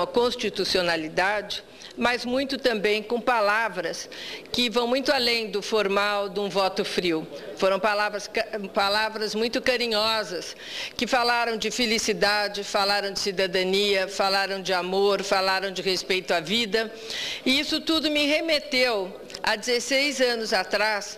a constitucionalidade, mas muito também com palavras que vão muito além do formal de um voto frio. Foram palavras muito carinhosas, que falaram de felicidade, falaram de cidadania, falaram de amor, falaram de respeito à vida. E isso tudo me remeteu a 16 anos atrás,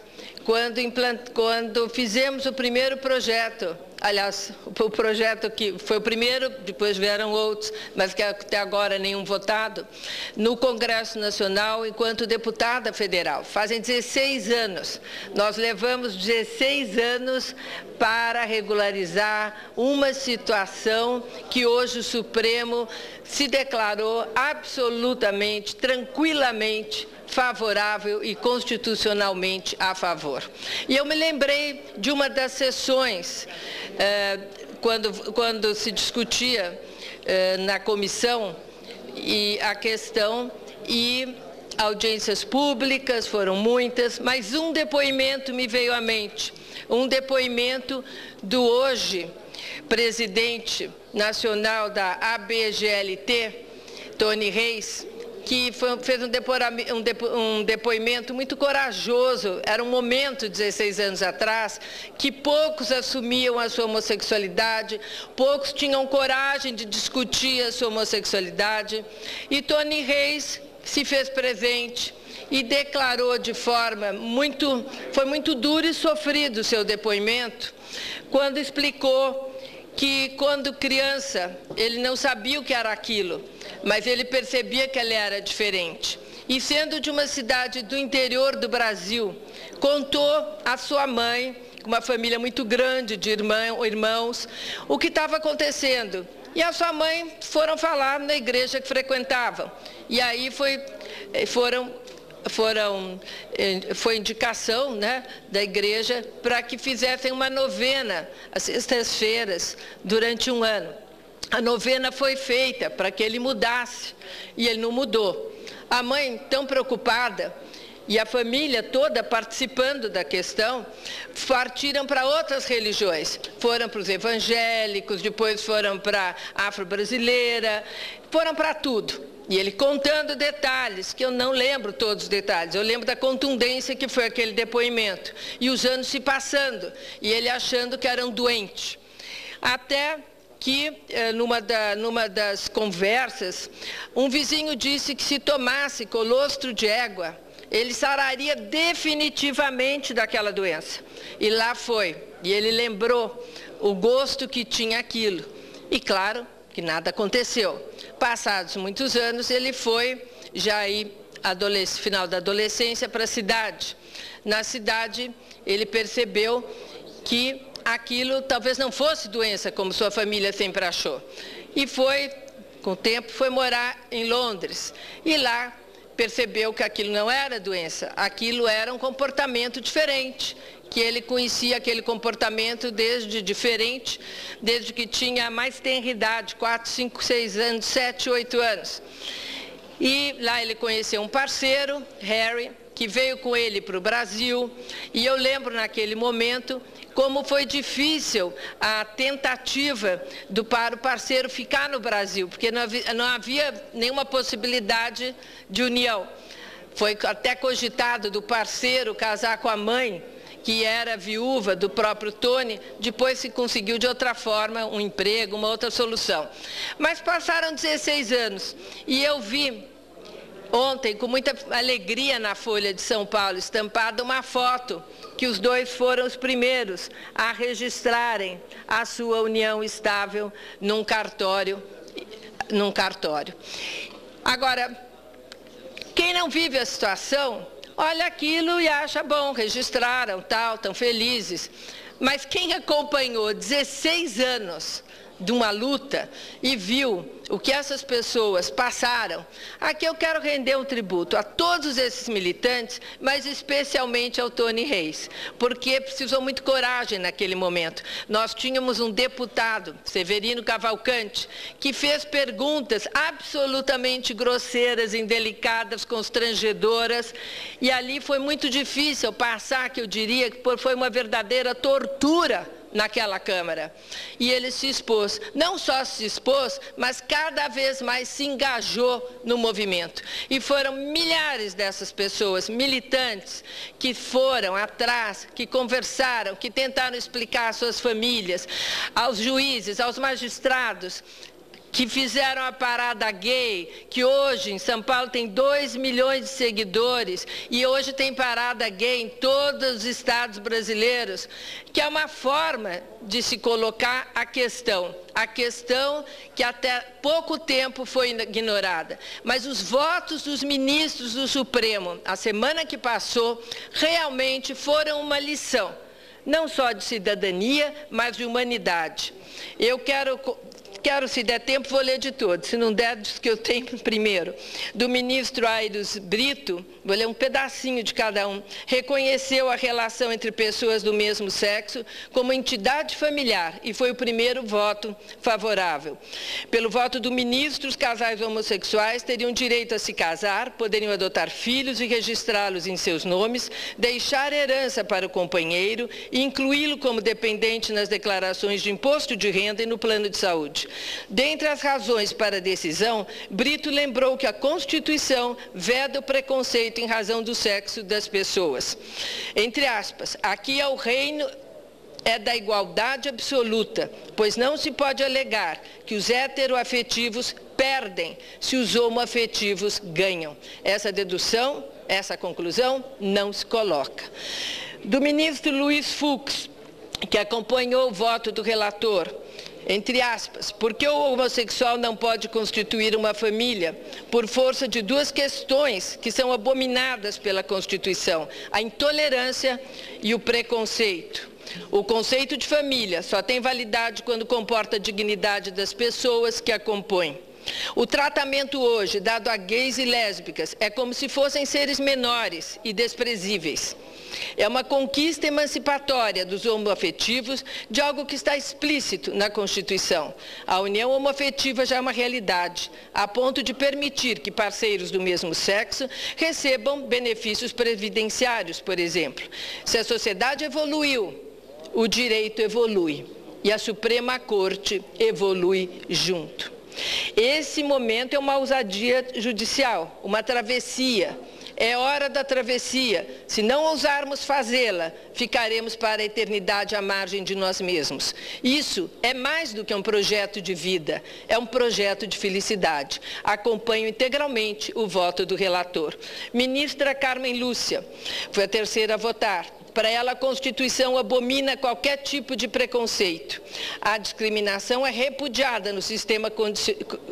quando fizemos o primeiro projeto. Aliás, o projeto que foi o primeiro, depois vieram outros, mas que até agora nenhum votado, no Congresso Nacional, enquanto deputada federal. Fazem 16 anos. Nós levamos 16 anos para regularizar uma situação que hoje o Supremo se declarou absolutamente, tranquilamente favorável e constitucionalmente a favor. E eu me lembrei de uma das sessões, quando se discutia na comissão e a questão, e audiências públicas foram muitas, mas um depoimento me veio à mente, um depoimento do hoje presidente nacional da ABGLT, Tony Reis, que fez um depoimento muito corajoso. Era um momento, 16 anos atrás, que poucos assumiam a sua homossexualidade, poucos tinham coragem de discutir a sua homossexualidade, e Tony Reis se fez presente e declarou de forma foi muito duro e sofrido o seu depoimento, quando explicou que, quando criança, ele não sabia o que era aquilo, mas ele percebia que ele era diferente. E, sendo de uma cidade do interior do Brasil, contou à sua mãe, com uma família muito grande de irmãos, o que estava acontecendo. E a sua mãe foram falar na igreja que frequentavam. E aí foi indicação, né, da igreja para que fizessem uma novena às sextas-feiras durante um ano. A novena foi feita para que ele mudasse e ele não mudou. A mãe, tão preocupada, e a família toda participando da questão, partiram para outras religiões. Foram para os evangélicos, depois foram para a afro-brasileira, foram para tudo. E ele contando detalhes, que eu não lembro todos os detalhes, eu lembro da contundência que foi aquele depoimento. E os anos se passando, e ele achando que era um doente. Até que, numa das conversas, um vizinho disse que se tomasse colostro de égua, ele sararia definitivamente daquela doença. E lá foi. E ele lembrou o gosto que tinha aquilo. E, claro, que nada aconteceu. Passados muitos anos, ele foi, já aí, final da adolescência, para a cidade. Na cidade, ele percebeu que aquilo talvez não fosse doença, como sua família sempre achou. E foi, com o tempo, foi morar em Londres. E lá percebeu que aquilo não era doença, aquilo era um comportamento diferente, que ele conhecia aquele comportamento desde que tinha mais tenra idade, 4, 5, 6 anos, 7, 8 anos. E lá ele conheceu um parceiro, Harry, que veio com ele para o Brasil, e eu lembro naquele momento como foi difícil a tentativa para o parceiro ficar no Brasil, porque não havia nenhuma possibilidade de união. Foi até cogitado do parceiro casar com a mãe, que era viúva do próprio Tony, depois se conseguiu de outra forma um emprego, uma outra solução. Mas passaram 16 anos e eu vi ontem, com muita alegria, na Folha de São Paulo, estampada uma foto que os dois foram os primeiros a registrarem a sua união estável num cartório. Agora, quem não vive a situação, olha aquilo e acha bom, registraram, tal, tão felizes. Mas quem acompanhou 16 anos de uma luta e viu o que essas pessoas passaram, aqui eu quero render um tributo a todos esses militantes, mas especialmente ao Tony Reis, porque precisou muito coragem naquele momento. Nós tínhamos um deputado, Severino Cavalcante, que fez perguntas absolutamente grosseiras, indelicadas, constrangedoras, e ali foi muito difícil passar, que eu diria que foi uma verdadeira tortura naquela Câmara. E ele se expôs. Não só se expôs, mas cada vez mais se engajou no movimento. E foram milhares dessas pessoas, militantes, que foram atrás, que conversaram, que tentaram explicar às suas famílias, aos juízes, aos magistrados, que fizeram a parada gay, que hoje em São Paulo tem 2 milhões de seguidores e hoje tem parada gay em todos os estados brasileiros, que é uma forma de se colocar a questão que até pouco tempo foi ignorada. Mas os votos dos ministros do Supremo, a semana que passou, realmente foram uma lição, não só de cidadania, mas de humanidade. Eu quero, se der tempo, vou ler de todos. Se não der, diz que eu tenho primeiro. Do ministro Aires Brito, vou ler um pedacinho de cada um. Reconheceu a relação entre pessoas do mesmo sexo como entidade familiar e foi o primeiro voto favorável. Pelo voto do ministro, os casais homossexuais teriam direito a se casar, poderiam adotar filhos e registrá-los em seus nomes, deixar herança para o companheiro e incluí-lo como dependente nas declarações de imposto de renda e no plano de saúde. Dentre as razões para a decisão, Brito lembrou que a Constituição veda o preconceito em razão do sexo das pessoas. Entre aspas, aqui é o reino da igualdade absoluta, pois não se pode alegar que os heteroafetivos perdem se os homoafetivos ganham. Essa dedução, essa conclusão não se coloca. Do ministro Luiz Fux, que acompanhou o voto do relator, entre aspas, porque o homossexual não pode constituir uma família por força de 2 questões que são abominadas pela Constituição, a intolerância e o preconceito. O conceito de família só tem validade quando comporta a dignidade das pessoas que a compõem. O tratamento hoje dado a gays e lésbicas é como se fossem seres menores e desprezíveis. É uma conquista emancipatória dos homoafetivos de algo que está explícito na Constituição. A união homoafetiva já é uma realidade, a ponto de permitir que parceiros do mesmo sexo recebam benefícios previdenciários, por exemplo. Se a sociedade evoluiu, o direito evolui e a Suprema Corte evolui junto. Esse momento é uma ousadia judicial, uma travessia. É hora da travessia. Se não ousarmos fazê-la, ficaremos para a eternidade à margem de nós mesmos. Isso é mais do que um projeto de vida, é um projeto de felicidade. Acompanho integralmente o voto do relator. Ministra Carmen Lúcia foi a terceira a votar. Para ela, a Constituição abomina qualquer tipo de preconceito. A discriminação é repudiada no sistema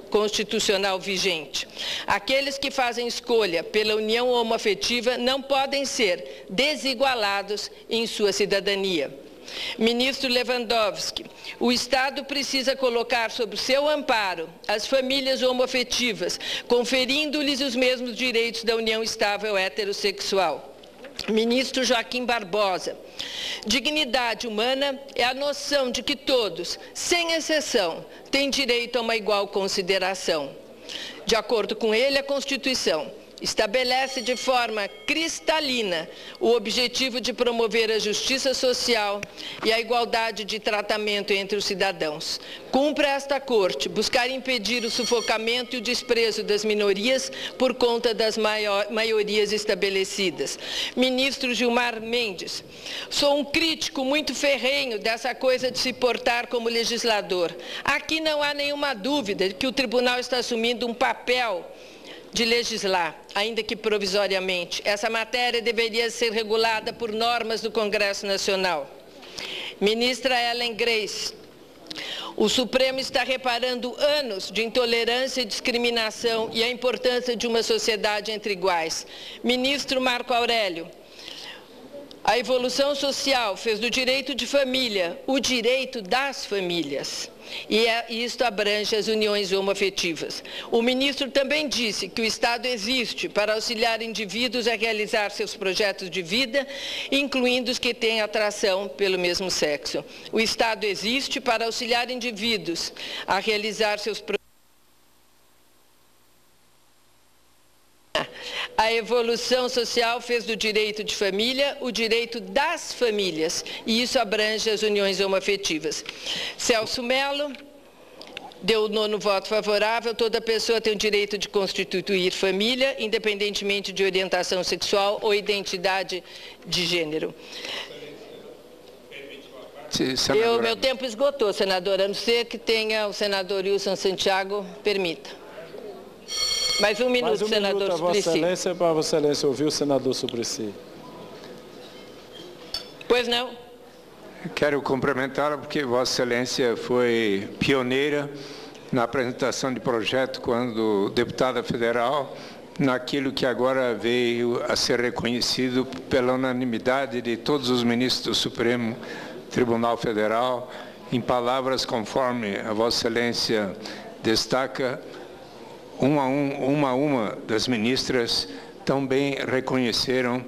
constitucional vigente. Aqueles que fazem escolha pela união homoafetiva não podem ser desigualados em sua cidadania. Ministro Lewandowski, o Estado precisa colocar sob o seu amparo as famílias homoafetivas, conferindo-lhes os mesmos direitos da união estável heterossexual. Ministro Joaquim Barbosa, dignidade humana é a noção de que todos, sem exceção, têm direito a uma igual consideração. De acordo com ele, a Constituição estabelece de forma cristalina o objetivo de promover a justiça social e a igualdade de tratamento entre os cidadãos. Cumpre a esta Corte buscar impedir o sufocamento e o desprezo das minorias por conta das maiorias estabelecidas. Ministro Gilmar Mendes, sou um crítico muito ferrenho dessa coisa de se portar como legislador. Aqui não há nenhuma dúvida de que o Tribunal está assumindo um papel de legislar, ainda que provisoriamente. Essa matéria deveria ser regulada por normas do Congresso Nacional. Ministra Ellen Grace, o Supremo está reparando anos de intolerância e discriminação e a importância de uma sociedade entre iguais. Ministro Marco Aurélio, a evolução social fez do direito de família o direito das famílias. E isto abrange as uniões homoafetivas. O ministro também disse que o Estado existe para auxiliar indivíduos a realizar seus projetos de vida, incluindo os que têm atração pelo mesmo sexo. O Estado existe para auxiliar indivíduos a realizar seus projetos. A evolução social fez do direito de família o direito das famílias, e isso abrange as uniões homoafetivas. Celso Mello deu o 9º voto favorável. Toda pessoa tem o direito de constituir família, independentemente de orientação sexual ou identidade de gênero. Meu tempo esgotou, senadora, a não ser que tenha o senador Wilson Santiago, permita. Mais um minuto, senador Suplicy. Vossa Excelência, para Vossa Excelência ouvir o senador Suplicy. Pois não. Quero cumprimentá-la porque Vossa Excelência foi pioneira na apresentação de projeto quando deputada federal, naquilo que agora veio a ser reconhecido pela unanimidade de todos os ministros do Supremo Tribunal Federal, em palavras conforme a Vossa Excelência destaca, uma das ministras também reconheceram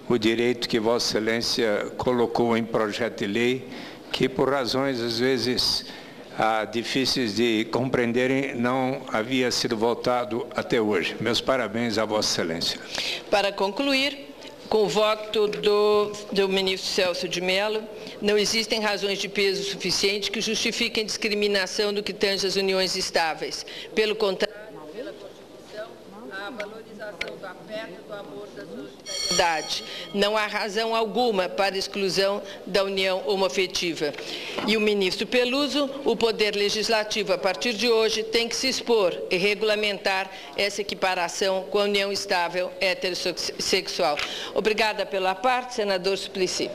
o direito que Vossa Excelência colocou em projeto de lei, que por razões às vezes difíceis de compreenderem, não havia sido votado até hoje. Meus parabéns a Vossa Excelência. Para concluir, com o voto do ministro Celso de Mello, não existem razões de peso suficiente que justifiquem discriminação no que tange às uniões estáveis. Pelo contrário, pela Constituição, há a valorização do afeto, do amor, da solidariedade. Não há razão alguma para exclusão da união homoafetiva. E o ministro Peluso, o Poder Legislativo, a partir de hoje, tem que se expor e regulamentar essa equiparação com a união estável heterossexual. Obrigada pela parte, senador Suplicy.